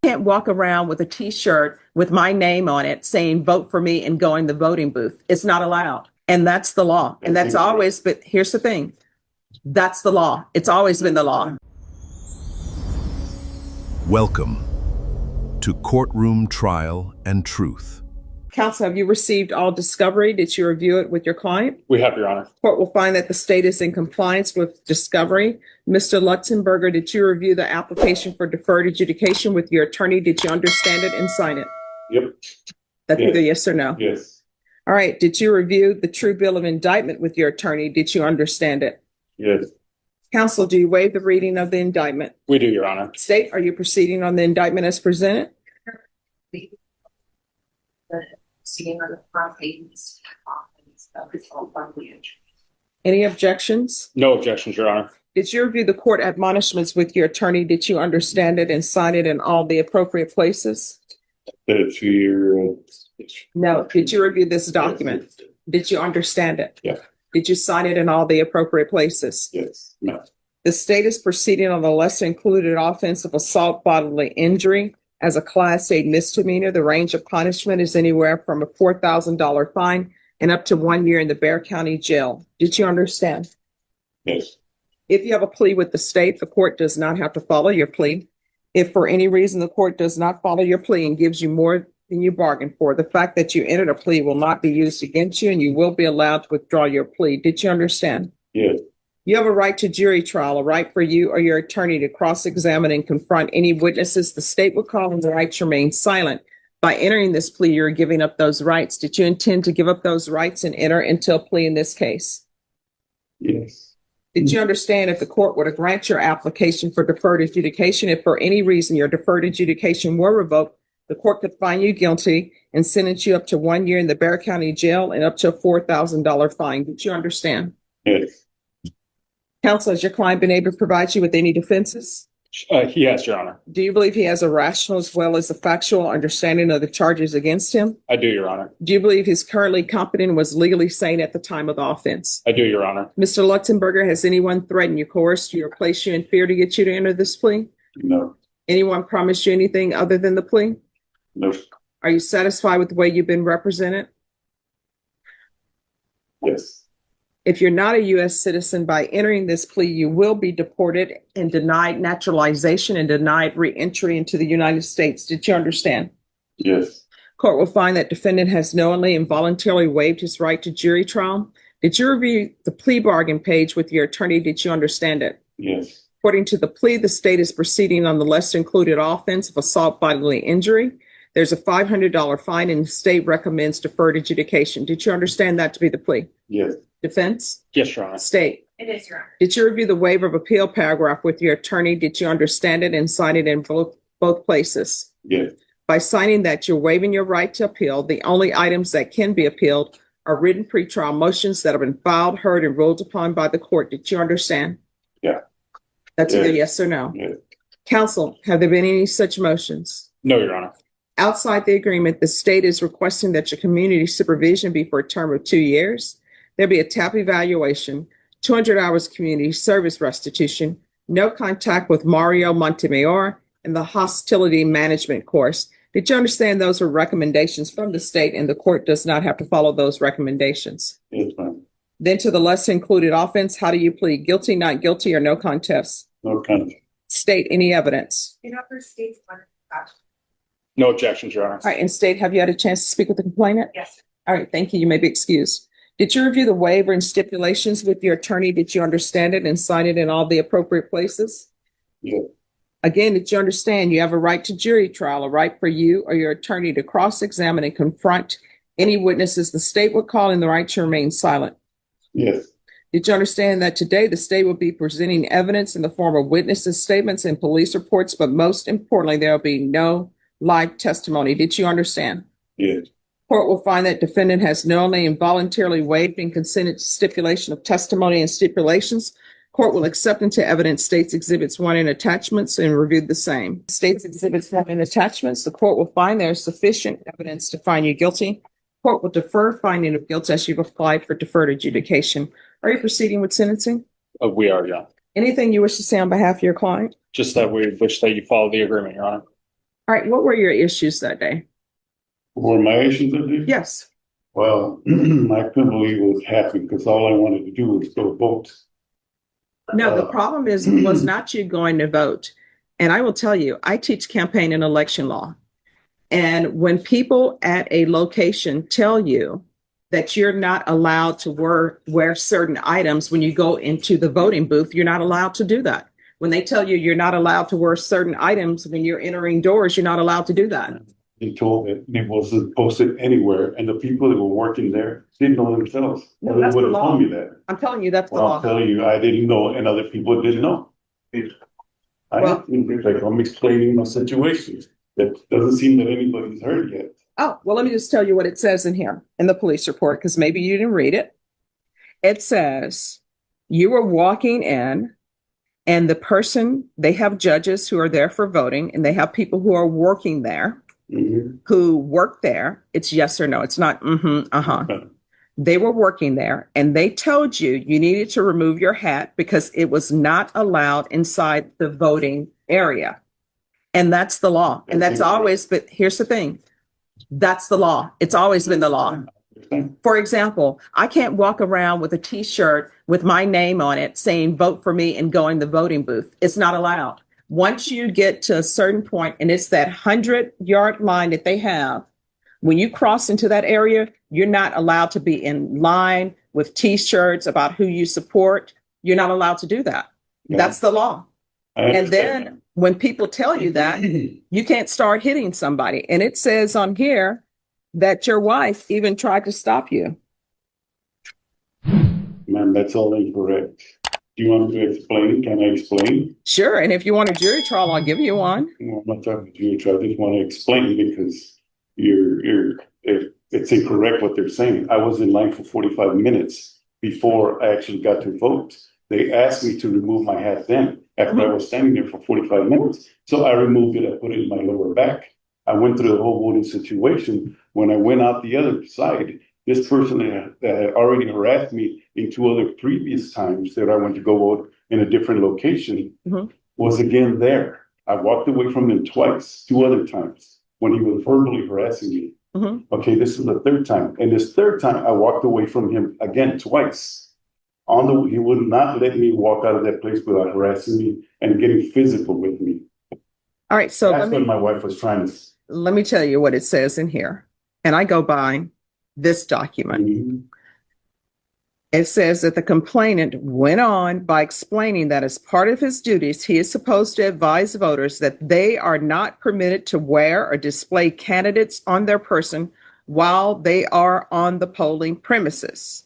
Can't walk around with a t-shirt with my name on it saying vote for me and go in the voting booth. It's not allowed. And that's the law. And that's always, but here's the thing. That's the law. It's always been the law. Welcome to Courtroom Trial and Truth. Counsel, have you received all discovery? Did you review it with your client? We have, Your Honor. Court will find that the state is in compliance with discovery. Mr. Luxemberger, did you review the application for deferred adjudication with your attorney? Did you understand it and sign it? Yep. That's either yes or no. Yes. All right. Did you review the true bill of indictment with your attorney? Did you understand it? Yes. Counsel, do you waive the reading of the indictment? We do, Your Honor. State, are you proceeding on the indictment as presented? Proceeding on the proceedings. Any objections? No objections, Your Honor. Did you review the court admonishments with your attorney? Did you understand it and sign it in all the appropriate places? The 2-year. No. Did you review this document? Did you understand it? Yeah. Did you sign it in all the appropriate places? Yes. No. The state is proceeding on the lesser included offense of assault bodily injury as a Class A misdemeanor. The range of punishment is anywhere from a $4,000 fine and up to 1 year in the Bexar County Jail. Did you understand? Yes. If you have a plea with the state, the court does not have to follow your plea. If for any reason the court does not follow your plea and gives you more than you bargained for, the fact that you entered a plea will not be used against you and you will be allowed to withdraw your plea. Did you understand? Yes. You have a right to jury trial, a right for you or your attorney to cross-examine and confront any witnesses the state will call and the right to remain silent. By entering this plea, you're giving up those rights. Did you intend to give up those rights and enter into a plea in this case? Yes. Did you understand if the court were to grant your application for deferred adjudication, if for any reason your deferred adjudication were revoked, the court could find you guilty and sentence you up to 1 year in the Bexar County Jail and up to a $4,000 fine? Did you understand? Yes. Counsel, has your client been able to provide you with any defenses? Yes, Your Honor. Do you believe he has a rational as well as a factual understanding of the charges against him? I do, Your Honor. Do you believe he's currently competent and was legally sane at the time of the offense? I do, Your Honor. Mr. Luxemberger, has anyone threatened you, coerced you, or placed you in fear to get you to enter this plea? No. Anyone promised you anything other than the plea? No. Are you satisfied with the way you've been represented? Yes. If you're not a U.S. citizen, by entering this plea, you will be deported and denied naturalization and denied re-entry into the United States. Did you understand? Yes. Court will find that defendant has knowingly and voluntarily waived his right to jury trial. Did you review the plea bargain page with your attorney? Did you understand it? Yes. According to the plea, the state is proceeding on the lesser included offense of assault bodily injury. There's a $500 fine and the state recommends deferred adjudication. Did you understand that to be the plea? Yes. Defense? Yes, Your Honor. State? It is, Your Honor. Did you review the waiver of appeal paragraph with your attorney? Did you understand it and sign it in both places? Yes. By signing that, you're waiving your right to appeal. The only items that can be appealed are written pretrial motions that have been filed, heard, and ruled upon by the court. Did you understand? Yeah. That's either yes or no. Yes. Counsel, have there been any such motions? No, Your Honor. Outside the agreement, the state is requesting that your community supervision be for a term of 2 years. There'll be a TAP evaluation, 200 hours community service restitution, no contact with Mario Montemayor, and the hostility management course. Did you understand those were recommendations from the state and the court does not have to follow those recommendations? Yes, ma'am. Then to the lesser included offense, how do you plead? Guilty, not guilty, or no contest? No contest. State, any evidence? In other states, No objections, Your Honor. All right, and state, have you had a chance to speak with the complainant? yes. All right, thank you. You may be excused. Did you review the waiver and stipulations with your attorney? Did you understand it and sign it in all the appropriate places? Yes. Again, did you understand you have a right to jury trial, a right for you or your attorney to cross-examine and confront any witnesses the state would call and the right to remain silent? Yes. Did you understand that today the state will be presenting evidence in the form of witnesses' statements and police reports, but most importantly, there will be no live testimony? Did you understand? Yes. Court will find that defendant has knowingly and voluntarily waived and consented to stipulation of testimony and stipulations. Court will accept into evidence States Exhibits 1 and attachments and review the same. States Exhibits 1 and attachments, the court will find there is sufficient evidence to find you guilty. Court will defer finding of guilt as you've applied for deferred adjudication. Are you proceeding with sentencing? We are, yeah. Anything you wish to say on behalf of your client? Just that we wish that you follow the agreement, Your Honor. All right, what were your issues that day? Were my issues that day? Yes. Well, I couldn't believe it was happening because all I wanted to do was go vote. No, the problem was not you going to vote. And I will tell you, I teach campaign and election law. And when people at a location tell you that you're not allowed to wear certain items when you go into the voting booth, you're not allowed to do that. When they tell you you're not allowed to wear certain items when you're entering doors, you're not allowed to do that. They told me it wasn't posted anywhere, and the people that were working there didn't know themselves. No, They that's would the have law. told me that. I'm telling you, that's the Well, I'll law. tell you, I didn't know, and other people didn't know. I'm explaining my situation. That doesn't seem that anybody's heard yet. Oh, well, let me just tell you what it says in here in the police report, because maybe you didn't read it. It says you were walking in and the person, they have judges who are there for voting and they have people who are working there, who work there. It's yes or no. It's not, They were working there and they told you you needed to remove your hat because it was not allowed inside the voting area. And that's the law. And that's always, but here's the thing. That's the law. It's always been the law. For example, I can't walk around with a t-shirt with my name on it saying vote for me and go in the voting booth. It's not allowed. Once you get to a certain point and it's that 100-yard line that they have, when you cross into that area, you're not allowed to be in line with t-shirts about who you support. You're not allowed to do that. Yeah. That's the law. And And then when people tell you that, you can't start hitting somebody. And it says on here that your wife even tried to stop you. man, that's all incorrect. Do you want me to explain? Can I explain? Sure. And if you want a jury trial, I'll give you one. Well, I'm not talking to you, I just want to explain because it's incorrect what they're saying. I was in line for 45 minutes before I actually got to vote. They asked me to remove my hat then after I was standing there for 45 minutes. So I removed it. I put it in my lower back. I went through the whole voting situation. When I went out the other side, this person that had already harassed me in 2 other previous times that I went to go vote in a different location was again there. I walked away from him twice, 2 other times when he was verbally harassing me. Okay, this is the 3rd time. And this 3rd time, I walked away from him again twice. He would not let me walk out of that place without harassing me and getting physical with me. All right. So That's what my wife was trying to. let me tell you what it says in here. And I go by this document. It says that the complainant went on by explaining that as part of his duties, he is supposed to advise voters that they are not permitted to wear or display candidates on their person while they are on the polling premises.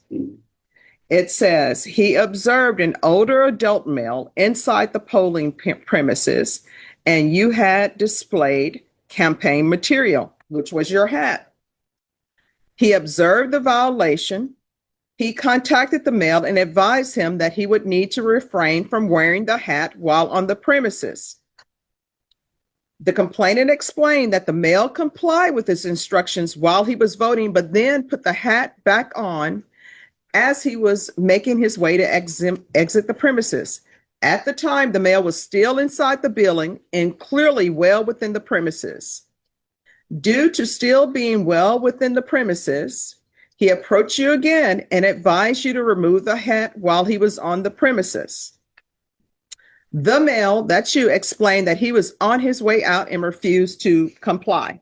It says he observed an older adult male inside the polling premises, and you had displayed campaign material, which was your hat. He observed the violation. He contacted the male and advised him that he would need to refrain from wearing the hat while on the premises. The complainant explained that the male complied with his instructions while he was voting, but then put the hat back on as he was making his way to exit the premises. At the time, the male was still inside the building and clearly well within the premises. Due to still being well within the premises, he approached you again and advised you to remove the hat while he was on the premises. The male, that's you, explained that he was on his way out and refused to comply.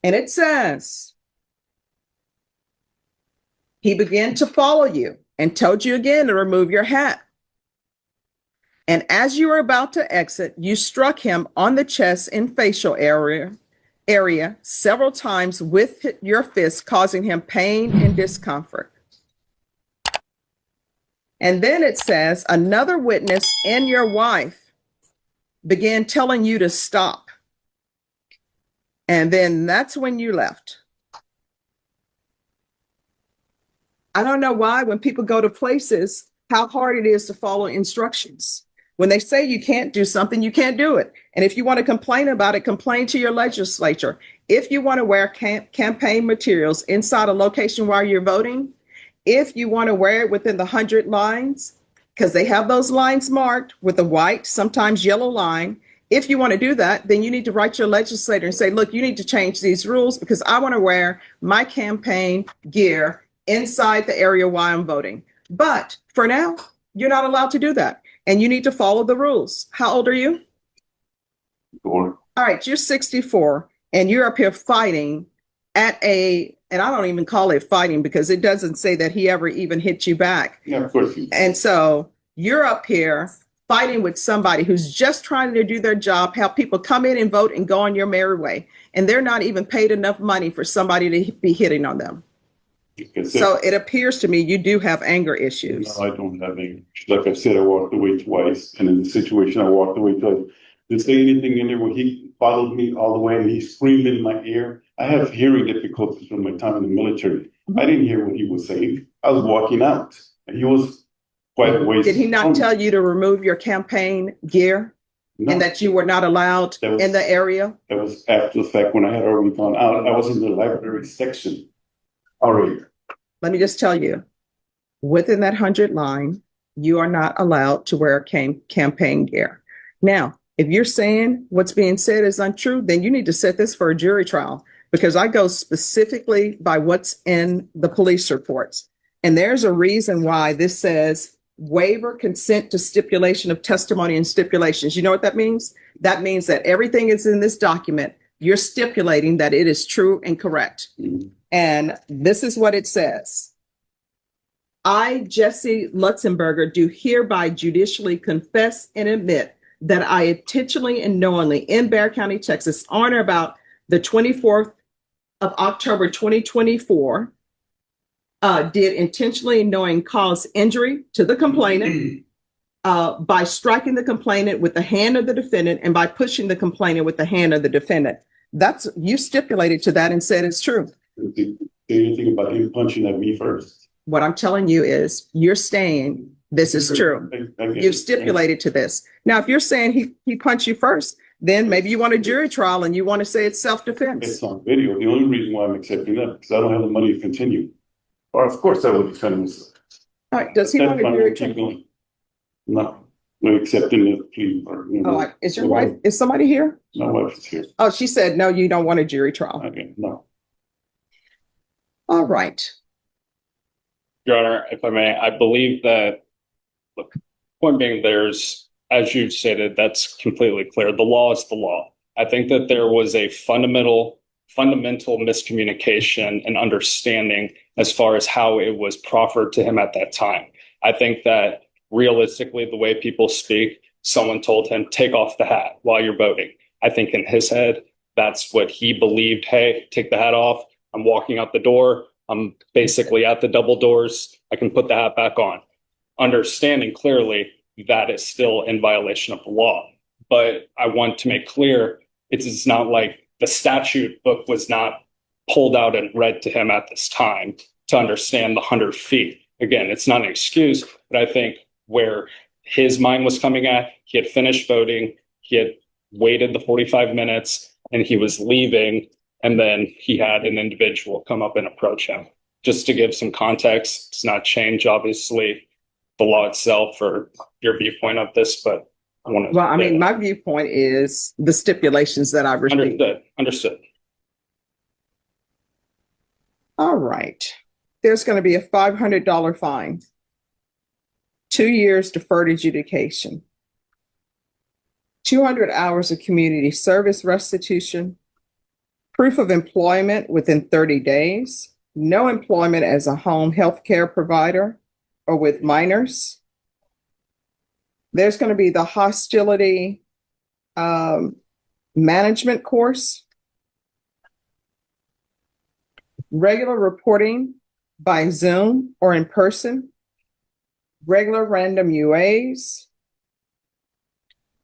And it says, he began to follow you and told you again to remove your hat. And as you were about to exit, you struck him on the chest and facial area several times with your fist, causing him pain and discomfort. And then it says, another witness and your wife began telling you to stop. And then that's when you left. I don't know why when people go to places, how hard it is to follow instructions. When they say you can't do something, you can't do it. And if you want to complain about it, complain to your legislature. If you want to wear campaign materials inside a location while you're voting, if you want to wear it within the 100 lines, because they have those lines marked with a white, sometimes yellow line. If you want to do that, then you need to write your legislator and say, look, you need to change these rules because I want to wear my campaign gear inside the area while I'm voting. But for now, you're not allowed to do that. And you need to follow the rules. How old are you? Or All right, you're 64 and you're up here fighting at and I don't even call it fighting because it doesn't say that he ever even hit you back. yeah, of course. And so you're up here fighting with somebody who's just trying to do their job, help people come in and vote and go on your merry way. And they're not even paid enough money for somebody to be hitting on them. So it appears to me you do have anger issues. No, I don't have any. Like I said, I walked away twice, and in the situation, I walked away twice. To say anything in there where he followed me all the way and he screamed in my ear. I have hearing difficulties from my time in the military. I didn't hear what he was saying. I was walking out, and he was quite a ways. Did he not tell you to remove your campaign gear No, and that you were not allowed That was- in the area? that was after the fact when I had already gone out. I was in the library section already. Let me just tell you, within that 100 line, you are not allowed to wear campaign gear. Now, if you're saying what's being said is untrue, then you need to set this for a jury trial because I go specifically by what's in the police reports. And there's a reason why this says waiver consent to stipulation of testimony and stipulations. You know what that means? That means that everything is in this document. You're stipulating that it is true and correct. And this is what it says. I, Jesse Luxemburger, do hereby judicially confess and admit that I intentionally and knowingly in Bexar County, Texas, on or about the 24th of October, 2024, did intentionally and knowing cause injury to the complainant by striking the complainant with the hand of the defendant and by pushing the complainant with the hand of the defendant. That's, you stipulated to that and said it's true. Did anything about him punching at me first? What I'm telling you is you're saying this is true. You've stipulated to this. Now, if you're saying he punched you first, then maybe you want a jury trial and you want to say it's self-defense. It's on video. The only reason why I'm accepting that is because I don't have the money to continue. Or of course I would defend myself. All right, does he want a jury trial? No, we're accepting the plea. Oh, is your wife, is somebody here? My wife is here. Oh, she said, no, you don't want a jury trial. Okay, no. All right. Your Honor, if I may, I believe that, look, point being there's, as you've stated, that's completely clear. The law is the law. I think that there was a fundamental miscommunication and understanding as far as how it was proffered to him at that time. I think that realistically, the way people speak, someone told him, take off the hat while you're voting. I think in his head, that's what he believed. Hey, take the hat off. I'm walking out the door. I'm basically at the double doors. I can put the hat back on. Understanding clearly that is still in violation of the law. But I want to make clear, it's not like the statute book was not pulled out and read to him at this time to understand the 100 feet. Again, it's not an excuse, but I think where his mind was coming at, he had finished voting, he had waited the 45 minutes, and he was leaving, and then he had an individual come up and approach him. Just to give some context, it's not change, obviously, the law itself or your viewpoint of this, but I want to. Well, I mean, my viewpoint is the stipulations that I've received. Understood. All right. There's going to be a $500 fine, 2 years deferred adjudication, 200 hours of community service restitution, proof of employment within 30 days, no employment as a home health care provider or with minors. There's going to be the hostility management course, regular reporting by Zoom or in person, regular random UAs,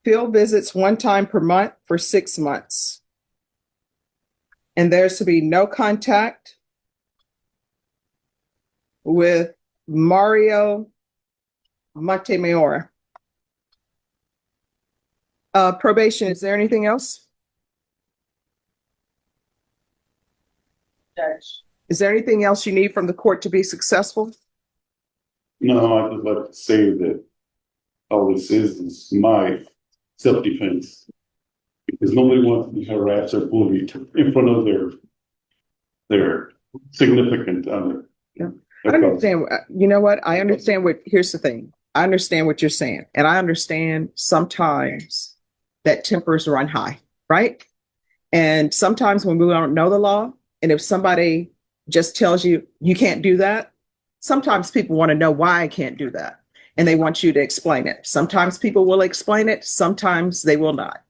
field visits 1 time per month for 6 months. And there's to be no contact with Mario Montemayor. Probation, is there anything else? Judge. Is there anything else you need from the court to be successful? No, I would like to say that all this is my self-defense. Because nobody wants to be harassed or bullied in front of their significant other. Yeah. I understand. You know what? I understand here's the thing. I understand what you're saying. And I understand sometimes that tempers run high, right? And sometimes when we don't know the law, and if somebody just tells you, you can't do that, sometimes people want to know why I can't do that. And they want you to explain it. Sometimes people will explain it. Sometimes they will not.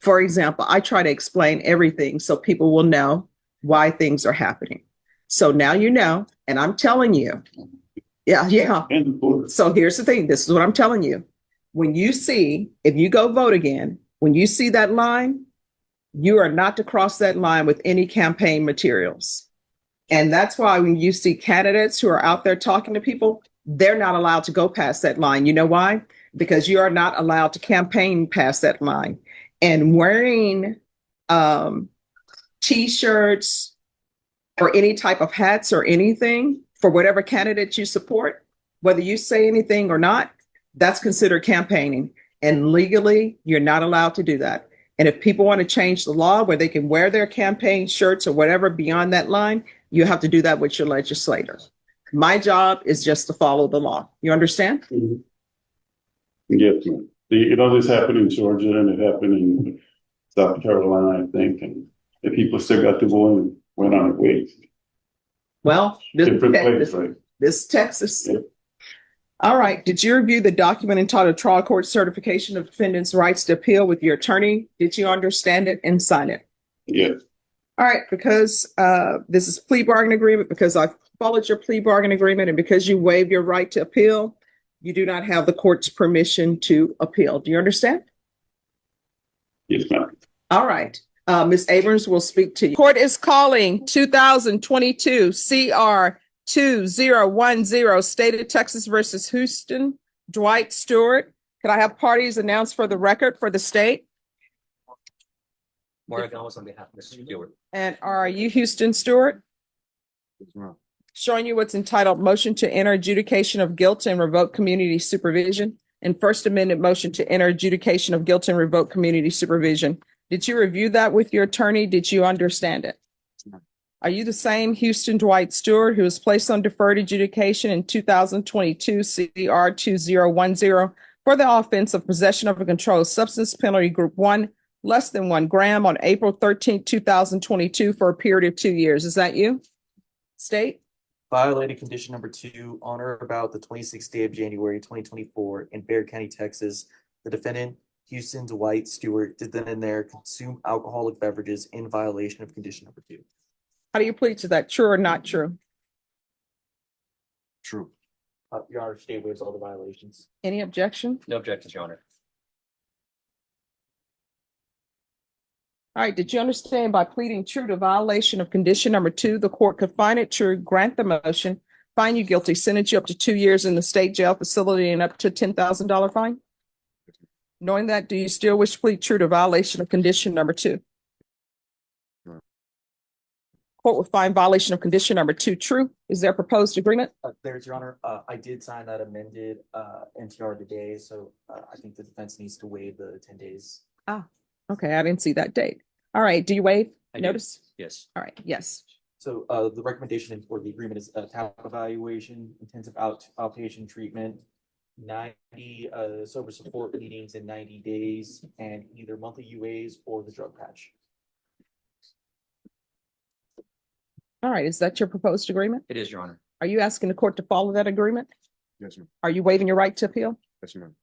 For example, I try to explain everything so people will know why things are happening. So now you know, and I'm telling you, yeah. So here's the thing. This is what I'm telling you. When you see, if you go vote again, when you see that line, you are not to cross that line with any campaign materials. And that's why when you see candidates who are out there talking to people, they're not allowed to go past that line. You know why? Because you are not allowed to campaign past that line. And wearing T-shirts or any type of hats or anything for whatever candidate you support, whether you say anything or not, that's considered campaigning. And legally, you're not allowed to do that. And if people want to change the law where they can wear their campaign shirts or whatever beyond that line, you have to do that with your legislator. My job is just to follow the law. You understand? Mm-hmm. Yes, ma'am. This happened in Georgia and it happened in South Carolina, I think, and the people still got to go and went on their way. Well, this Texas. Yeah. All right. Did you review the document entitled Trial Court Certification of Defendant's Rights to Appeal with your attorney? Did you understand it and sign it? Yes. All right. Because this is plea bargain agreement, because I followed your plea bargain agreement, and because you waived your right to appeal, you do not have the court's permission to appeal. Do you understand? Yes, ma'am. All right. Ms. Abrams will speak to you. Court is calling 2022 CR 2010, State of Texas versus Houston, Dwight Stewart. Could I have parties announced for the record for the state? Maura Gomez on behalf of Mr. Stewart. And are you Houston Stewart? Showing you what's entitled Motion to Enter Adjudication of Guilt and Revoke Community Supervision and First Amendment Motion to Enter Adjudication of Guilt and Revoke Community Supervision. Did you review that with your attorney? Did you understand it? Are you the same Houston Dwight Stewart who was placed on deferred adjudication in 2022 CR 2010 for the offense of possession of a controlled substance, penalty group 1, less than 1 gram, on April 13, 2022 for a period of 2 years? Is that you? State? Violated condition number 2 on or about the 26th day of January 2024 in Bexar County, Texas. The defendant, Houston Dwight Stewart, did then and there consume alcoholic beverages in violation of condition number 2. How do you plead to that? True or not true? True. Your Honor, state waives all the violations. Any objection? No objections, Your Honor. All right. Did you understand by pleading true to violation of condition number 2, the court could find it true, grant the motion, find you guilty, sentence you up to 2 years in the state jail facility and up to $10,000 fine? Knowing that, do you still wish to plead true to violation of condition number 2? Court will find violation of condition number 2 true. Is there a proposed agreement? There's, Your Honor. I did sign that amended NTR today, so I think the defense needs to waive the 10 days. Okay, I didn't see that date. All right, do you waive notice? Yes. All right, yes. So the recommendation for the agreement is TAP evaluation, intensive outpatient treatment, 90 sober support meetings in 90 days, and either monthly UAs or the drug patch. All right, is that your proposed agreement? It is, Your Honor. Are you asking the court to follow that agreement? Yes, ma'am. Are you waiving your right to appeal? Yes, ma'am.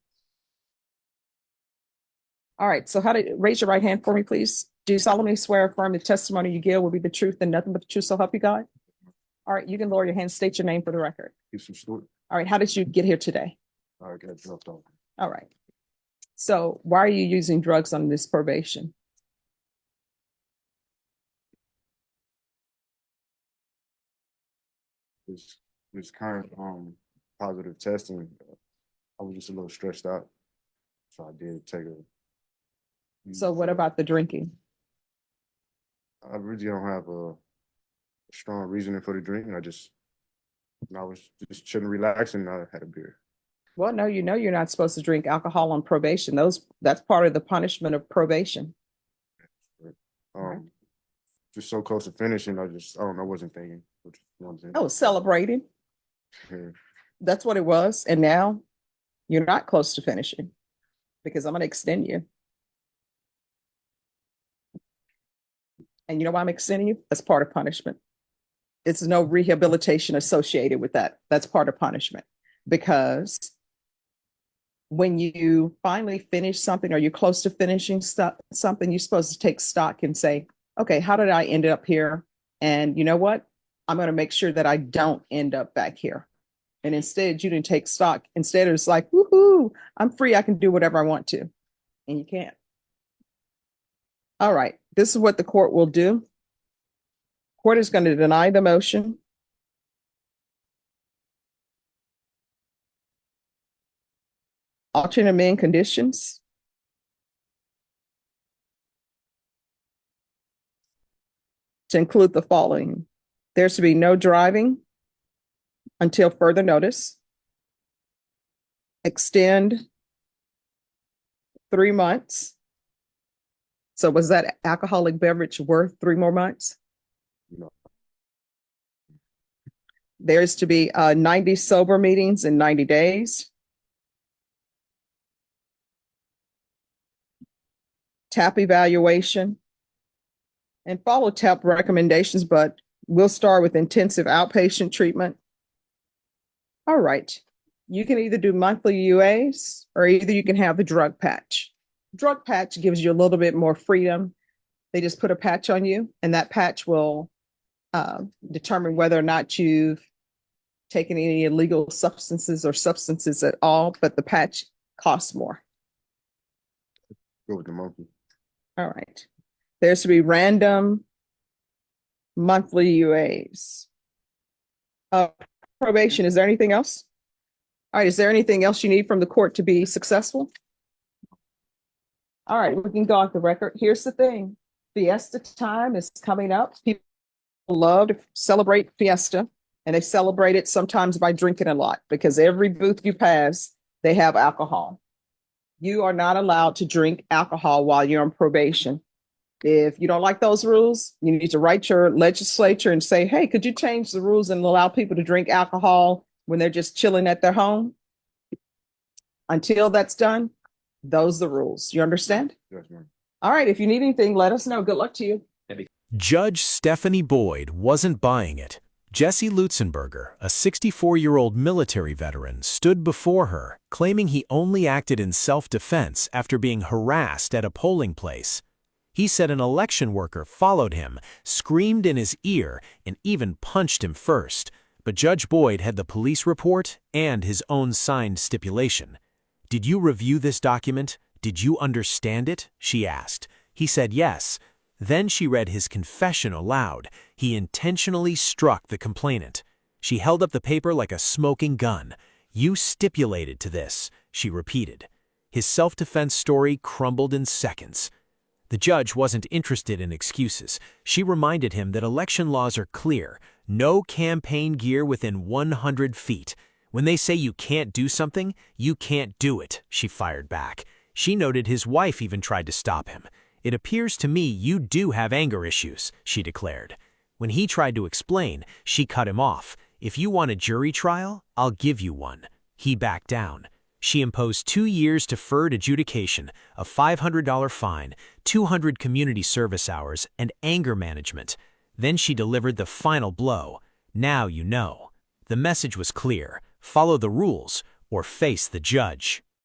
All right, so raise your right hand for me, please. Do you solemnly swear or affirm the testimony you give will be the truth and nothing but the truth, so help you God? All right, you can lower your hand, state your name for the record. Houston Stewart. All right, how did you get here today? I got dropped off. All right. So why are you using drugs on this probation? This current positive testing, I was just a little stressed out, so I did take a. So what about the drinking? I really don't have a strong reasoning for the drink. I was just chilling, relaxing. I had a beer. Well, no, you know you're not supposed to drink alcohol on probation. That's part of the punishment of probation. Just so close to finishing, I don't know, I wasn't thinking. You know what I'm saying? Oh, celebrating. Yeah. That's what it was. And now you're not close to finishing because I'm going to extend you. And you know why I'm extending you? That's part of punishment. It's no rehabilitation associated with that. That's part of punishment because when you finally finish something or you're close to finishing something, you're supposed to take stock and say, okay, how did I end up here? And you know what? I'm going to make sure that I don't end up back here. And instead, you didn't take stock. Instead, it's like, woohoo, I'm free. I can do whatever I want to. And you can't. All right. This is what the court will do. Court is going to deny the motion. Alternate amend conditions. To include the following. There's to be no driving until further notice. Extend 3 months. So was that alcoholic beverage worth 3 more months? No. There's to be 90 sober meetings in 90 days. TAP evaluation. And follow TAP recommendations, but we'll start with intensive outpatient treatment. All right. You can either do monthly UAs or either you can have the drug patch. Drug patch gives you a little bit more freedom. They just put a patch on you, and that patch will determine whether or not you've taken any illegal substances or substances at all, but the patch costs more. Go with the monkey. All right. There's to be random monthly UAs. Probation, is there anything else? All right, is there anything else you need from the court to be successful? All right, we can go off the record. Here's the thing. Fiesta time is coming up. People love to celebrate Fiesta, and they celebrate it sometimes by drinking a lot because every booth you pass, they have alcohol. You are not allowed to drink alcohol while you're on probation. If you don't like those rules, you need to write your legislature and say, hey, could you change the rules and allow people to drink alcohol when they're just chilling at their home? Until that's done, those are the rules. You understand? Yes, ma'am. All right. If you need anything, let us know. Good luck to you. Judge Stephanie Boyd wasn't buying it. Jesse Lutzenberger, a 64-year-old military veteran, stood before her, claiming he only acted in self-defense after being harassed at a polling place. He said an election worker followed him, screamed in his ear, and even punched him first. But Judge Boyd had the police report and his own signed stipulation. "Did you review this document? Did you understand it?" she asked. He said yes. Then she read his confession aloud. He intentionally struck the complainant. She held up the paper like a smoking gun. "You stipulated to this," she repeated. His self-defense story crumbled in seconds. The judge wasn't interested in excuses. She reminded him that election laws are clear. No campaign gear within 100 feet. When they say you can't do something, you can't do it, she fired back. She noted his wife even tried to stop him. "It appears to me you do have anger issues," she declared. When he tried to explain, she cut him off. "If you want a jury trial, I'll give you one." He backed down. She imposed 2 years deferred adjudication, a $500 fine, 200 community service hours, and anger management. Then she delivered the final blow. "Now you know." The message was clear. Follow the rules or face the judge.